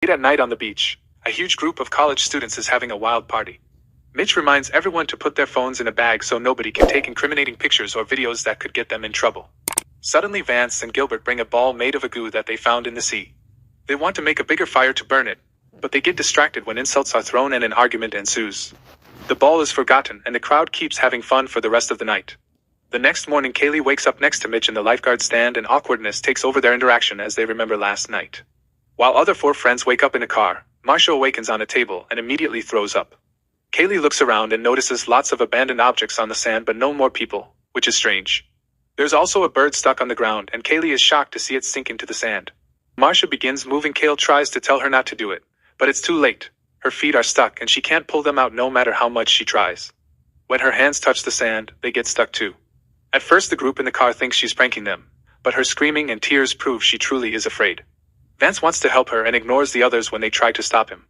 Late at night on the beach, a huge group of college students is having a wild party. Mitch reminds everyone to put their phones in a bag so nobody can take incriminating pictures or videos that could get them in trouble. Suddenly Vance and Gilbert bring a ball made of a goo that they found in the sea. They want to make a bigger fire to burn it, but they get distracted when insults are thrown and an argument ensues. The ball is forgotten and the crowd keeps having fun for the rest of the night. The next morning Kaylee wakes up next to Mitch in the lifeguard stand and awkwardness takes over their interaction as they remember last night. While other four friends wake up in a car, Marcia awakens on a table and immediately throws up. Kaylee looks around and notices lots of abandoned objects on the sand but no more people, which is strange. There's also a bird stuck on the ground and Kaylee is shocked to see it sink into the sand. Marcia begins moving. Kale tries to tell her not to do it, but it's too late. Her feet are stuck and she can't pull them out no matter how much she tries. When her hands touch the sand, they get stuck too. At first the group in the car thinks she's pranking them, but her screaming and tears prove she truly is afraid. Vance wants to help her and ignores the others when they try to stop him.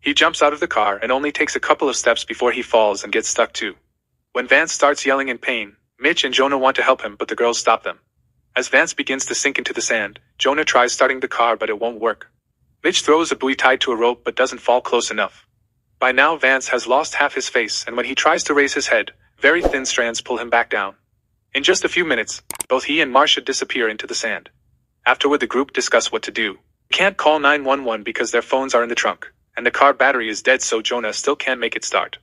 He jumps out of the car and only takes a couple of steps before he falls and gets stuck too. When Vance starts yelling in pain, Mitch and Jonah want to help him but the girls stop them. As Vance begins to sink into the sand, Jonah tries starting the car but it won't work. Mitch throws a buoy tied to a rope but doesn't fall close enough. By now Vance has lost half his face and when he tries to raise his head, very thin strands pull him back down. In just a few minutes, both he and Marcia disappear into the sand. Afterward the group discuss what to do. They can't call 911 because their phones are in the trunk, and the car battery is dead so Jonah still can't make it start.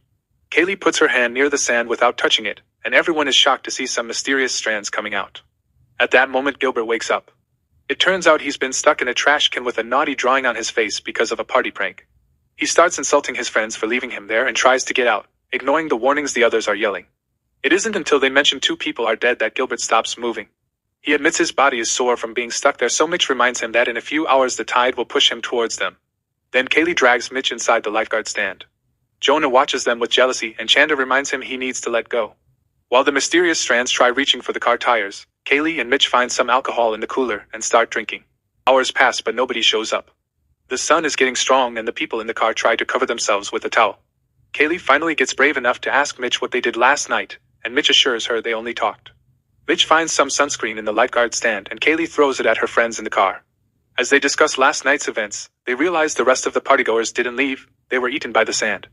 Kaylee puts her hand near the sand without touching it, and everyone is shocked to see some mysterious strands coming out. At that moment Gilbert wakes up. It turns out he's been stuck in a trash can with a naughty drawing on his face because of a party prank. He starts insulting his friends for leaving him there and tries to get out, ignoring the warnings the others are yelling. It isn't until they mention 2 people are dead that Gilbert stops moving. He admits his body is sore from being stuck there so Mitch reminds him that in a few hours the tide will push him towards them. Then Kaylee drags Mitch inside the lifeguard stand. Jonah watches them with jealousy and Chanda reminds him he needs to let go. While the mysterious strands try reaching for the car tires, Kaylee and Mitch find some alcohol in the cooler and start drinking. Hours pass but nobody shows up. The sun is getting strong and the people in the car try to cover themselves with a towel. Kaylee finally gets brave enough to ask Mitch what they did last night, and Mitch assures her they only talked. Mitch finds some sunscreen in the lifeguard stand and Kaylee throws it at her friends in the car. As they discuss last night's events, they realize the rest of the partygoers didn't leave, they were eaten by the sand.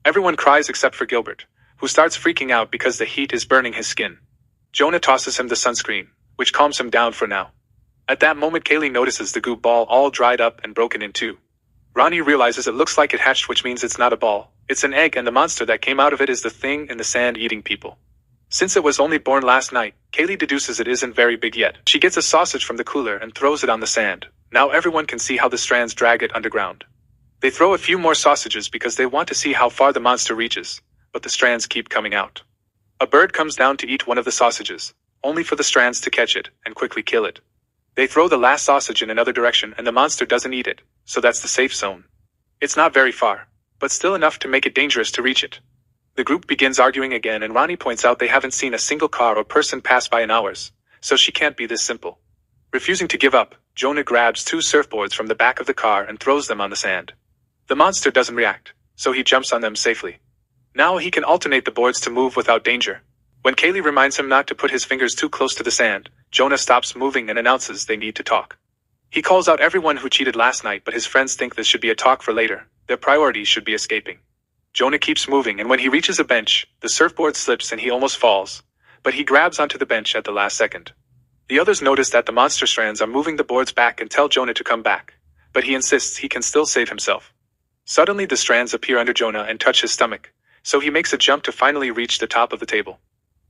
Everyone cries except for Gilbert, who starts freaking out because the heat is burning his skin. Jonah tosses him the sunscreen, which calms him down for now. At that moment Kaylee notices the goo ball all dried up and broken in two. Ronnie realizes it looks like it hatched, which means it's not a ball, it's an egg, and the monster that came out of it is the thing in the sand eating people. Since it was only born last night, Kaylee deduces it isn't very big yet. She gets a sausage from the cooler and throws it on the sand. Now everyone can see how the strands drag it underground. They throw a few more sausages because they want to see how far the monster reaches, but the strands keep coming out. A bird comes down to eat one of the sausages, only for the strands to catch it and quickly kill it. They throw the last sausage in another direction and the monster doesn't eat it, so that's the safe zone. It's not very far, but still enough to make it dangerous to reach it. The group begins arguing again and Ronnie points out they haven't seen a single car or person pass by in hours, so she can't be this simple. Refusing to give up, Jonah grabs 2 surfboards from the back of the car and throws them on the sand. The monster doesn't react, so he jumps on them safely. Now he can alternate the boards to move without danger. When Kaylee reminds him not to put his fingers too close to the sand, Jonah stops moving and announces they need to talk. He calls out everyone who cheated last night, but his friends think this should be a talk for later. Their priority should be escaping. Jonah keeps moving and when he reaches a bench, the surfboard slips and he almost falls, but he grabs onto the bench at the last second. The others notice that the monster strands are moving the boards back and tell Jonah to come back, but he insists he can still save himself. Suddenly the strands appear under Jonah and touch his stomach, so he makes a jump to finally reach the top of the table.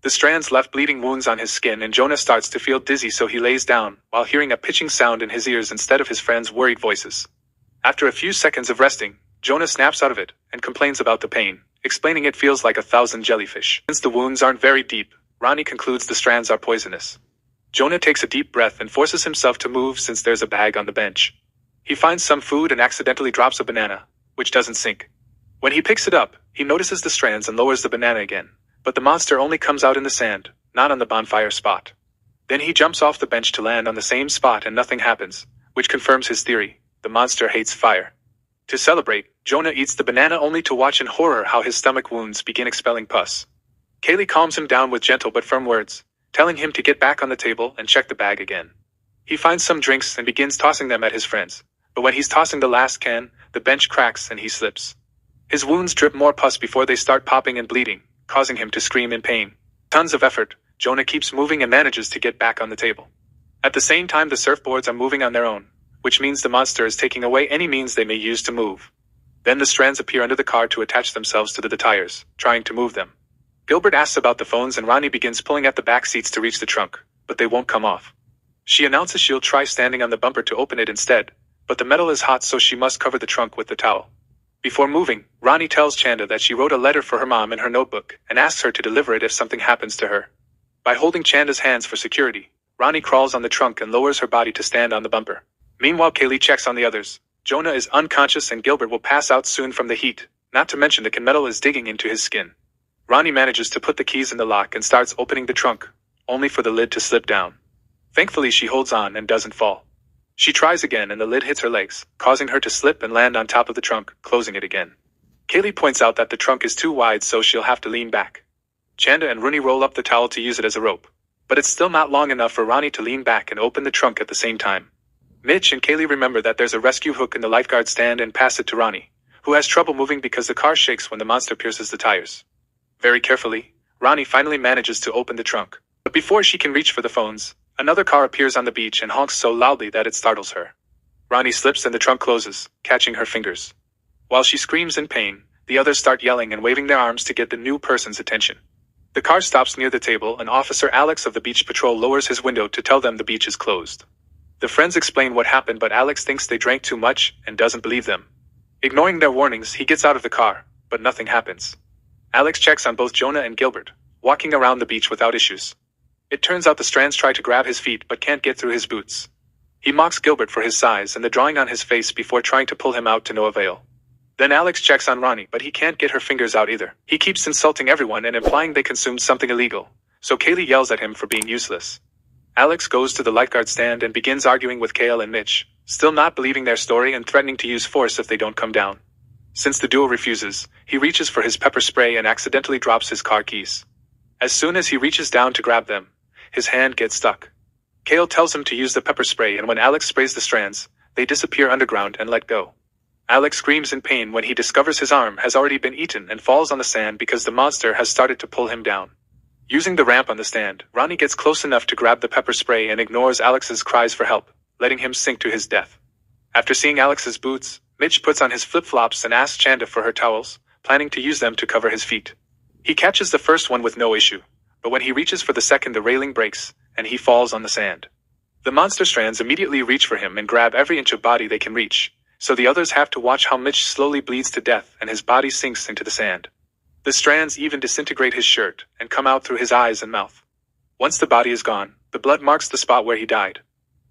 The strands left bleeding wounds on his skin and Jonah starts to feel dizzy, so he lays down, while hearing a pitching sound in his ears instead of his friends' worried voices. After a few seconds of resting, Jonah snaps out of it and complains about the pain, explaining it feels like 1,000 jellyfish. Since the wounds aren't very deep, Ronnie concludes the strands are poisonous. Jonah takes a deep breath and forces himself to move since there's a bag on the bench. He finds some food and accidentally drops a banana, which doesn't sink. When he picks it up, he notices the strands and lowers the banana again, but the monster only comes out in the sand, not on the bonfire spot. Then he jumps off the bench to land on the same spot and nothing happens, which confirms his theory: the monster hates fire. To celebrate, Jonah eats the banana only to watch in horror how his stomach wounds begin expelling pus. Kaylee calms him down with gentle but firm words, telling him to get back on the table and check the bag again. He finds some drinks and begins tossing them at his friends, But when he's tossing the last can, the bench cracks and he slips. His wounds drip more pus before they start popping and bleeding, causing him to scream in pain. Tons of effort, Jonah keeps moving and manages to get back on the table. At the same time, the surfboards are moving on their own, which means the monster is taking away any means they may use to move. Then the strands appear under the car to attach themselves to the tires, trying to move them. Gilbert asks about the phones and Ronnie begins pulling at the back seats to reach the trunk, but they won't come off. She announces she'll try standing on the bumper to open it instead, but the metal is hot so she must cover the trunk with the towel. Before moving, Ronnie tells Chanda that she wrote a letter for her mom in her notebook and asks her to deliver it if something happens to her. By holding Chanda's hands for security, Ronnie crawls on the trunk and lowers her body to stand on the bumper. Meanwhile, Kaylee checks on the others. Jonah is unconscious and Gilbert will pass out soon from the heat, not to mention the metal is digging into his skin. Ronnie manages to put the keys in the lock and starts opening the trunk, only for the lid to slip down. Thankfully, she holds on and doesn't fall. She tries again and the lid hits her legs, causing her to slip and land on top of the trunk, closing it again. Kaylee points out that the trunk is too wide so she'll have to lean back. Chanda and Rooney roll up the towel to use it as a rope, but it's still not long enough for Ronnie to lean back and open the trunk at the same time. Mitch and Kaylee remember that there's a rescue hook in the lifeguard stand and pass it to Ronnie, who has trouble moving because the car shakes when the monster pierces the tires. Very carefully, Ronnie finally manages to open the trunk. But before she can reach for the phones, another car appears on the beach and honks so loudly that it startles her. Ronnie slips and the trunk closes, catching her fingers. While she screams in pain, the others start yelling and waving their arms to get the new person's attention. The car stops near the table and Officer Alex of the beach patrol lowers his window to tell them the beach is closed. The friends explain what happened, but Alex thinks they drank too much and doesn't believe them. Ignoring their warnings, he gets out of the car, but nothing happens. Alex checks on both Jonah and Gilbert, walking around the beach without issues. It turns out the strands try to grab his feet but can't get through his boots. He mocks Gilbert for his size and the drawing on his face before trying to pull him out to no avail. Then Alex checks on Ronnie, but he can't get her fingers out either. He keeps insulting everyone and implying they consumed something illegal, so Kaylee yells at him for being useless. Alex goes to the lifeguard stand and begins arguing with Kale and Mitch, still not believing their story and threatening to use force if they don't come down. Since the duo refuses, he reaches for his pepper spray and accidentally drops his car keys. As soon as he reaches down to grab them, his hand gets stuck. Kale tells him to use the pepper spray, and when Alex sprays the strands, they disappear underground and let go. Alex screams in pain when he discovers his arm has already been eaten and falls on the sand because the monster has started to pull him down. Using the ramp on the stand, Ronnie gets close enough to grab the pepper spray and ignores Alex's cries for help, letting him sink to his death. After seeing Alex's boots, Mitch puts on his flip-flops and asks Chanda for her towels, planning to use them to cover his feet. He catches the first one with no issue, but when he reaches for the second, the railing breaks, and he falls on the sand. The monster strands immediately reach for him and grab every inch of body they can reach, so the others have to watch how Mitch slowly bleeds to death and his body sinks into the sand. The strands even disintegrate his shirt and come out through his eyes and mouth. Once the body is gone, the blood marks the spot where he died.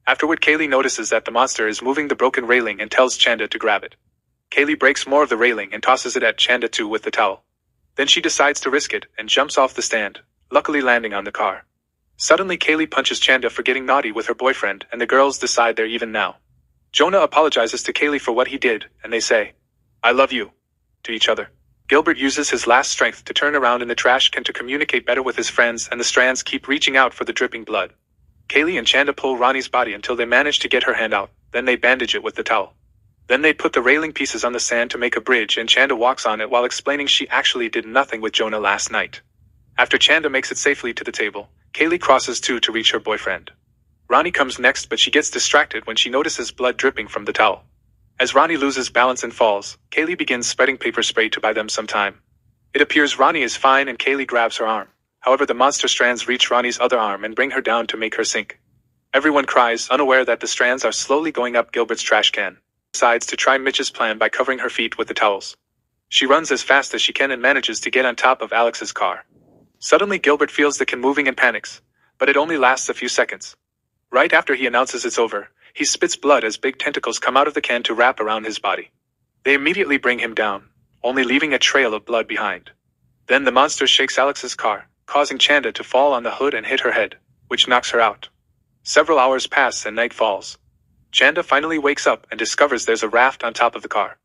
Afterward, Kaylee notices that the monster is moving the broken railing and tells Chanda to grab it. Kaylee breaks more of the railing and tosses it at Chanda too with the towel. Then she decides to risk it and jumps off the stand, luckily landing on the car. Suddenly, Kaylee punches Chanda for getting naughty with her boyfriend, and the girls decide they're even now. Jonah apologizes to Kaylee for what he did, and they say, "I love you," to each other. Gilbert uses his last strength to turn around in the trash can to communicate better with his friends, and the strands keep reaching out for the dripping blood. Kaylee and Chanda pull Ronnie's body until they manage to get her hand out, then they bandage it with the towel. Then they put the railing pieces on the sand to make a bridge, and Chanda walks on it while explaining she actually did nothing with Jonah last night. After Chanda makes it safely to the table, Kaylee crosses too to reach her boyfriend. Ronnie comes next, but she gets distracted when she notices blood dripping from the towel. As Ronnie loses balance and falls, Kaylee begins spreading paper spray to buy them some time. It appears Ronnie is fine and Kaylee grabs her arm. However, the monster strands reach Ronnie's other arm and bring her down to make her sink. Everyone cries, unaware that the strands are slowly going up Gilbert's trash can. Decides to try Mitch's plan by covering her feet with the towels. She runs as fast as she can and manages to get on top of Alex's car. Suddenly, Gilbert feels the can moving and panics, but it only lasts a few seconds. Right after he announces it's over, he spits blood as big tentacles come out of the can to wrap around his body. They immediately bring him down, only leaving a trail of blood behind. Then the monster shakes Alex's car, causing Chanda to fall on the hood and hit her head, which knocks her out. Several hours pass and night falls. Chanda finally wakes up and discovers there's a raft on top of the car.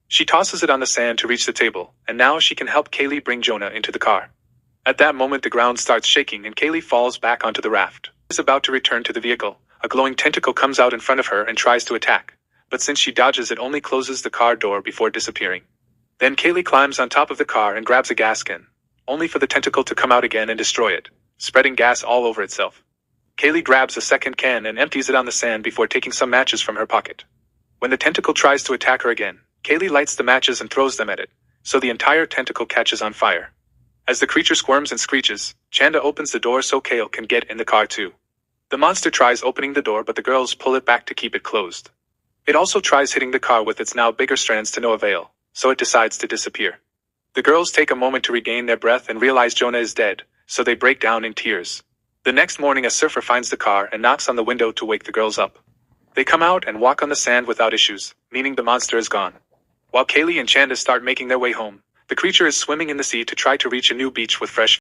She tosses it on the sand to reach the table, and now she can help Kaylee bring Jonah into the car. At that moment, the ground starts shaking and Kaylee falls back onto the raft. She is about to return to the vehicle. A glowing tentacle comes out in front of her and tries to attack, but since she dodges it only closes the car door before disappearing. Then Kaylee climbs on top of the car and grabs a gas can, only for the tentacle to come out again and destroy it, spreading gas all over itself. Kaylee grabs a second can and empties it on the sand before taking some matches from her pocket. When the tentacle tries to attack her again, Kaylee lights the matches and throws them at it, so the entire tentacle catches on fire. As the creature squirms and screeches, Chanda opens the door so Kale can get in the car too. The monster tries opening the door but the girls pull it back to keep it closed. It also tries hitting the car with its now bigger strands to no avail, so it decides to disappear. The girls take a moment to regain their breath and realize Jonah is dead, so they break down in tears. The next morning a surfer finds the car and knocks on the window to wake the girls up. They come out and walk on the sand without issues, meaning the monster is gone. While Kaylee and Chanda start making their way home, the creature is swimming in the sea to try to reach a new beach with fresh